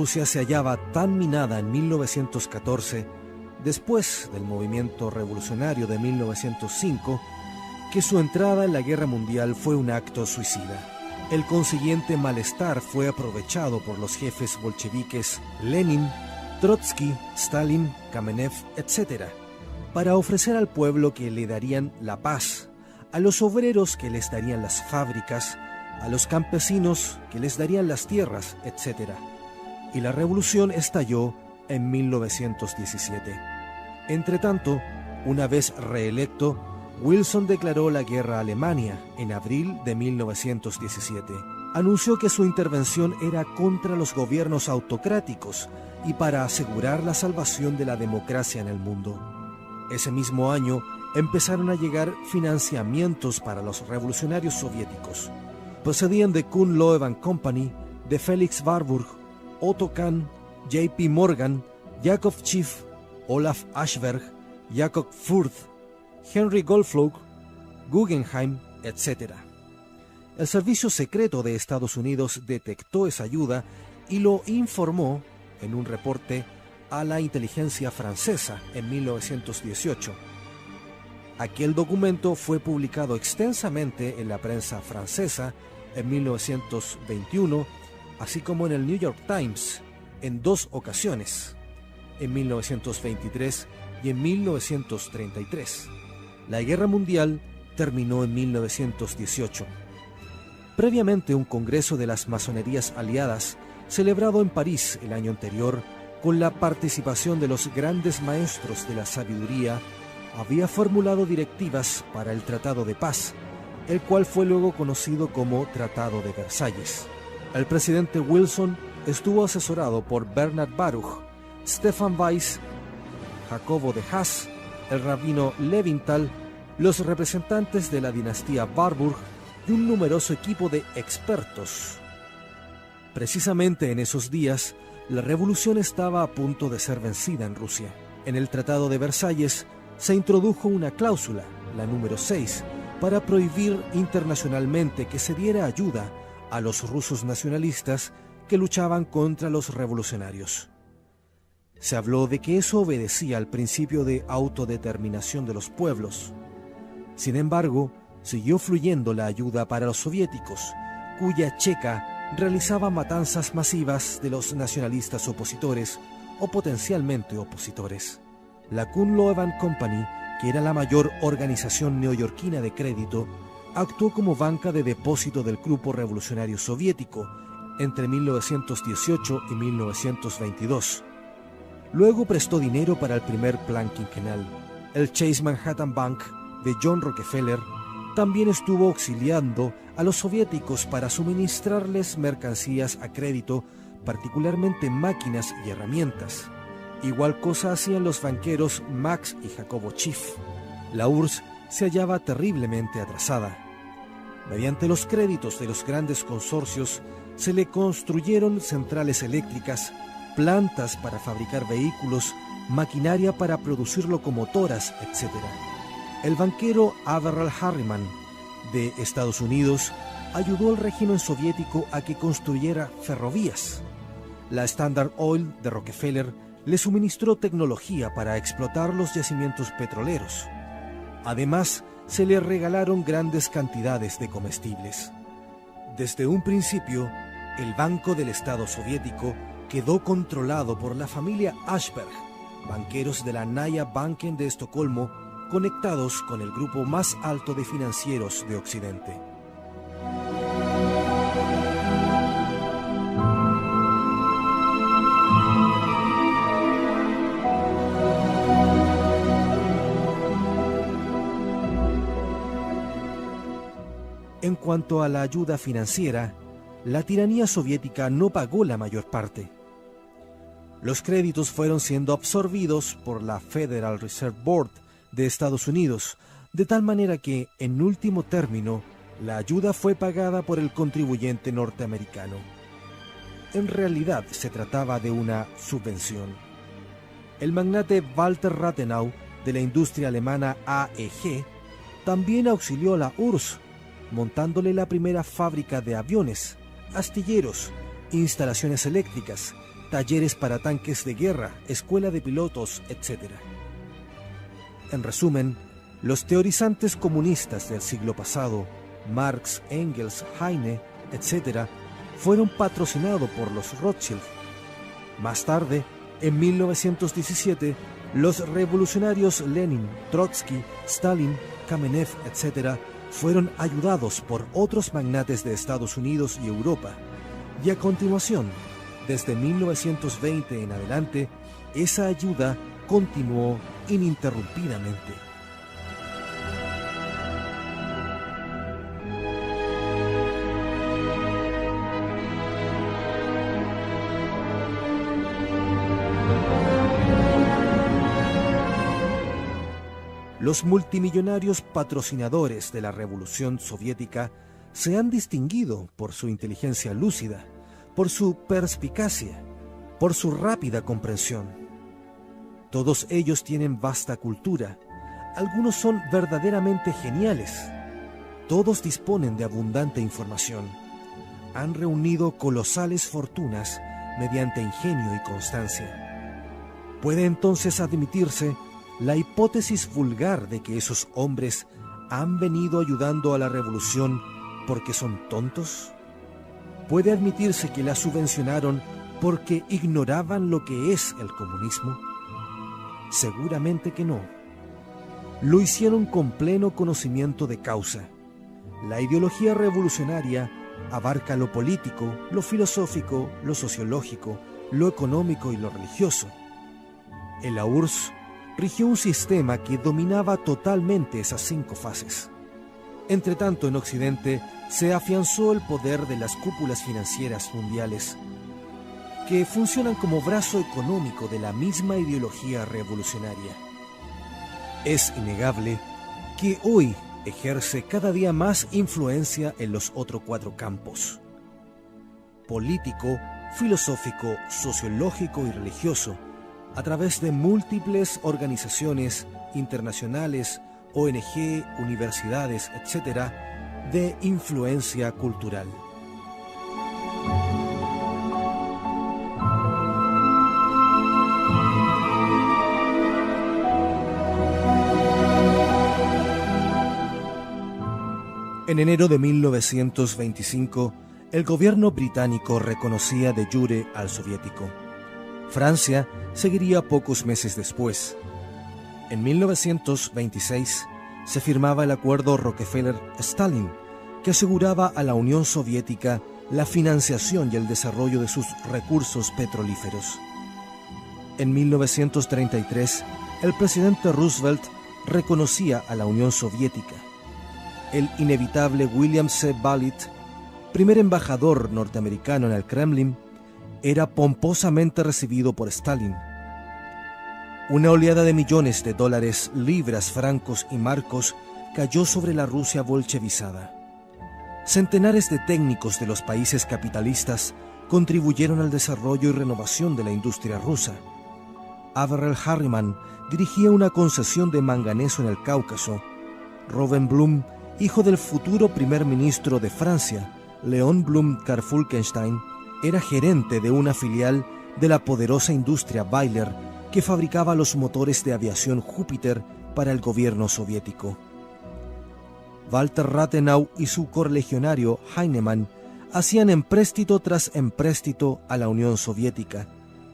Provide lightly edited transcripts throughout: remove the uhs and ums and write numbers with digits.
Rusia se hallaba tan minada en 1914, después del movimiento revolucionario de 1905, que su entrada en la guerra mundial fue un acto suicida. El consiguiente malestar fue aprovechado por los jefes bolcheviques Lenin, Trotsky, Stalin, Kamenev, etc., para ofrecer al pueblo que le darían la paz, a los obreros que les darían las fábricas, a los campesinos que les darían las tierras, etc. Y la revolución estalló en 1917. Entretanto, una vez reelecto, Wilson declaró la guerra a Alemania en abril de 1917. Anunció que su intervención era contra los gobiernos autocráticos y para asegurar la salvación de la democracia en el mundo. Ese mismo año empezaron a llegar financiamientos para los revolucionarios soviéticos. Procedían de Kuhn-Loeb & Company, de Felix Warburg, Otto Kahn, J.P. Morgan, Jakob Schiff, Olaf Ashberg, Jakob Furth, Henry Goldflug, Guggenheim, etc. El servicio secreto de Estados Unidos detectó esa ayuda y lo informó en un reporte a la inteligencia francesa en 1918. Aquel documento fue publicado extensamente en la prensa francesa en 1921, así como en el New York Times en 2 ocasiones, en 1923 y en 1933. La Guerra Mundial terminó en 1918. Previamente, un congreso de las masonerías aliadas, celebrado en París el año anterior, con la participación de los grandes maestros de la sabiduría, había formulado directivas para el Tratado de Paz, el cual fue luego conocido como Tratado de Versalles. El presidente Wilson estuvo asesorado por Bernard Baruch, Stefan Weiss, Jacobo de Haas, el rabino Levinthal, los representantes de la dinastía Warburg y un numeroso equipo de expertos. Precisamente en esos días, la revolución estaba a punto de ser vencida en Rusia. En el Tratado de Versalles se introdujo una cláusula, la número 6, para prohibir internacionalmente que se diera ayuda a los rusos nacionalistas que luchaban contra los revolucionarios. Se habló de que eso obedecía al principio de autodeterminación de los pueblos. Sin embargo, siguió fluyendo la ayuda para los soviéticos, cuya checa realizaba matanzas masivas de los nacionalistas opositores o potencialmente opositores. La Kuhn-Loeb & Company, que era la mayor organización neoyorquina de crédito, actuó como banca de depósito del grupo revolucionario soviético entre 1918 y 1922. Luego prestó dinero para el primer plan quinquenal. El Chase Manhattan Bank de John Rockefeller también estuvo auxiliando a los soviéticos para suministrarles mercancías a crédito, particularmente máquinas y herramientas. Igual cosa hacían los banqueros Max y Jacobo Schiff. La URSS se hallaba terriblemente atrasada. Mediante los créditos de los grandes consorcios se le construyeron centrales eléctricas, plantas para fabricar vehículos, maquinaria para producir locomotoras, etc. El banquero Averell Harriman de Estados Unidos ayudó al régimen soviético a que construyera ferrovías. La Standard Oil de Rockefeller le suministró tecnología para explotar los yacimientos petroleros. Además, se le regalaron grandes cantidades de comestibles. Desde un principio, el Banco del Estado soviético quedó controlado por la familia Ashberg, banqueros de la Naya Banken de Estocolmo, conectados con el grupo más alto de financieros de Occidente. En cuanto a la ayuda financiera, la tiranía soviética no pagó la mayor parte. Los créditos fueron siendo absorbidos por la Federal Reserve Board de Estados Unidos, de tal manera que, en último término, la ayuda fue pagada por el contribuyente norteamericano. En realidad se trataba de una subvención. El magnate Walter Rathenau, de la industria alemana AEG, también auxilió a la URSS, montándole la primera fábrica de aviones, astilleros, instalaciones eléctricas, talleres para tanques de guerra, escuela de pilotos, etc. En resumen, los teorizantes comunistas del siglo pasado, Marx, Engels, Heine, etc., fueron patrocinados por los Rothschild. Más tarde, en 1917, los revolucionarios Lenin, Trotsky, Stalin, Kamenev, etc., fueron ayudados por otros magnates de Estados Unidos y Europa. Y a continuación, desde 1920 en adelante, esa ayuda continuó ininterrumpidamente. Los multimillonarios patrocinadores de la Revolución Soviética se han distinguido por su inteligencia lúcida, por su perspicacia, por su rápida comprensión. Todos ellos tienen vasta cultura, algunos son verdaderamente geniales, todos disponen de abundante información, han reunido colosales fortunas mediante ingenio y constancia. Puede entonces admitirse la hipótesis vulgar de que esos hombres han venido ayudando a la revolución porque son tontos. ¿Puede admitirse que la subvencionaron porque ignoraban lo que es el comunismo? Seguramente que no. Lo hicieron con pleno conocimiento de causa. La ideología revolucionaria abarca lo político, lo filosófico, lo sociológico, lo económico y lo religioso. En la URSS rigió un sistema que dominaba totalmente esas 5 fases. Entretanto, en Occidente se afianzó el poder de las cúpulas financieras mundiales, que funcionan como brazo económico de la misma ideología revolucionaria. Es innegable que hoy ejerce cada día más influencia en los otros 4 campos: político, filosófico, sociológico y religioso, a través de múltiples organizaciones internacionales, ONG, universidades, etc., de influencia cultural. En enero de 1925, el gobierno británico reconocía de jure al soviético. Francia seguiría pocos meses después. En 1926 se firmaba el acuerdo Rockefeller-Stalin, que aseguraba a la Unión Soviética la financiación y el desarrollo de sus recursos petrolíferos. En 1933, el presidente Roosevelt reconocía a la Unión Soviética. El inevitable William C. Bullitt, primer embajador norteamericano en el Kremlin, era pomposamente recibido por Stalin. Una oleada de millones de dólares, libras, francos y marcos cayó sobre la Rusia bolchevizada. Centenares de técnicos de los países capitalistas contribuyeron al desarrollo y renovación de la industria rusa. Averell Harriman dirigía una concesión de manganeso en el Cáucaso. Robert Blum, hijo del futuro primer ministro de Francia, Léon Blum-Karfülkenstein, era gerente de una filial de la poderosa industria Bayer que fabricaba los motores de aviación Júpiter para el gobierno soviético. Walter Rathenau y su correligionario Heinemann hacían empréstito tras empréstito a la Unión Soviética,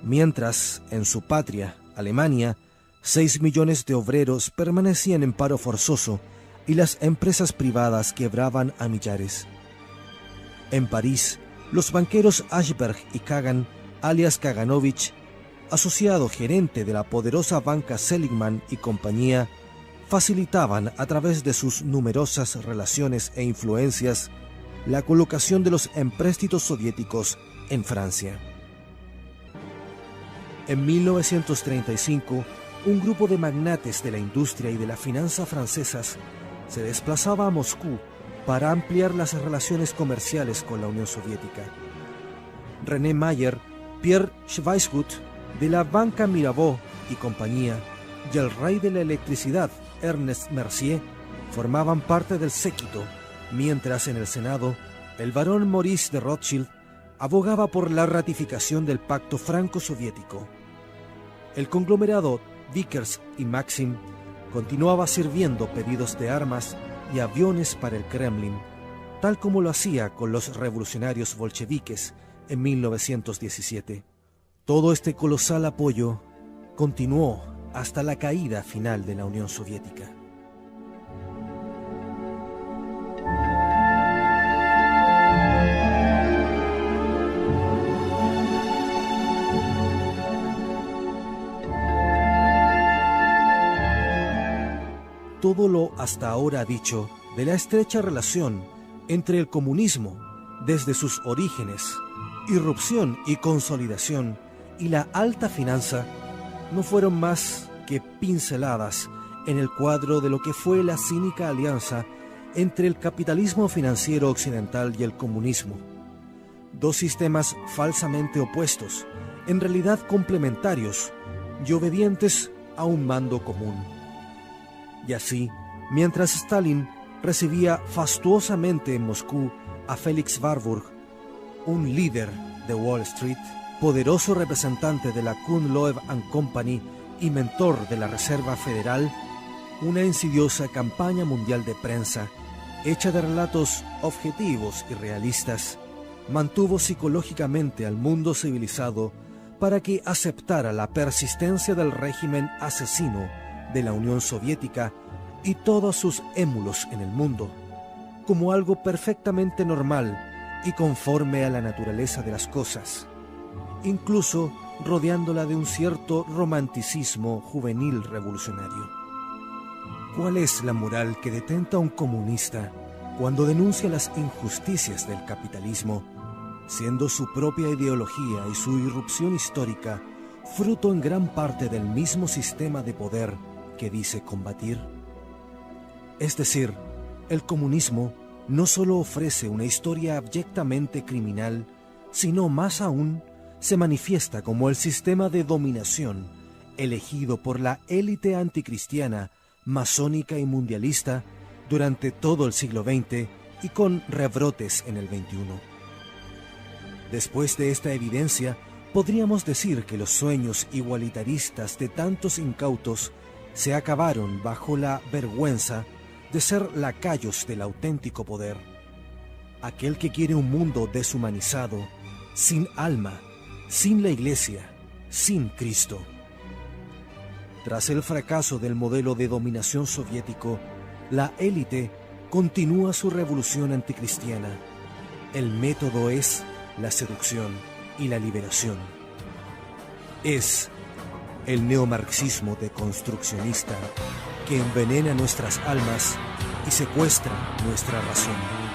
mientras en su patria, Alemania, 6 millones de obreros permanecían en paro forzoso y las empresas privadas quebraban a millares. En París, los banqueros Ashberg y Kagan, alias Kaganovich, asociado gerente de la poderosa banca Seligman y compañía, facilitaban a través de sus numerosas relaciones e influencias la colocación de los empréstitos soviéticos en Francia. En 1935, un grupo de magnates de la industria y de la finanza francesas se desplazaba a Moscú para ampliar las relaciones comerciales con la Unión Soviética. René Mayer, Pierre Schweizgut, de la banca Mirabeau y compañía, y el rey de la electricidad, Ernest Mercier, formaban parte del séquito, mientras en el Senado, el barón Maurice de Rothschild abogaba por la ratificación del pacto franco-soviético. El conglomerado Vickers y Maxim continuaba sirviendo pedidos de armas y aviones para el Kremlin, tal como lo hacía con los revolucionarios bolcheviques en 1917. Todo este colosal apoyo continuó hasta la caída final de la Unión Soviética. Todo lo hasta ahora dicho de la estrecha relación entre el comunismo desde sus orígenes, irrupción y consolidación, y la alta finanza no fueron más que pinceladas en el cuadro de lo que fue la cínica alianza entre el capitalismo financiero occidental y el comunismo. Dos sistemas falsamente opuestos, en realidad complementarios y obedientes a un mando común. Y así, mientras Stalin recibía fastuosamente en Moscú a Felix Warburg, un líder de Wall Street, poderoso representante de la Kuhn Loeb & Company y mentor de la Reserva Federal, una insidiosa campaña mundial de prensa, hecha de relatos objetivos y realistas, mantuvo psicológicamente al mundo civilizado para que aceptara la persistencia del régimen asesino de la Unión Soviética y todos sus émulos en el mundo, como algo perfectamente normal y conforme a la naturaleza de las cosas, incluso rodeándola de un cierto romanticismo juvenil revolucionario. ¿Cuál es la moral que detenta a un comunista cuando denuncia las injusticias del capitalismo, siendo su propia ideología y su irrupción histórica fruto en gran parte del mismo sistema de poder que dice combatir? Es decir, el comunismo no solo ofrece una historia abyectamente criminal, sino más aún se manifiesta como el sistema de dominación elegido por la élite anticristiana, masónica y mundialista durante todo el siglo XX y con rebrotes en el XXI. Después de esta evidencia, podríamos decir que los sueños igualitaristas de tantos incautos se acabaron bajo la vergüenza de ser lacayos del auténtico poder, aquel que quiere un mundo deshumanizado, sin alma, sin la Iglesia, sin Cristo. Tras el fracaso del modelo de dominación soviético, la élite continúa su revolución anticristiana. El método es la seducción y la liberación. Es el neomarxismo deconstruccionista que envenena nuestras almas y secuestra nuestra razón.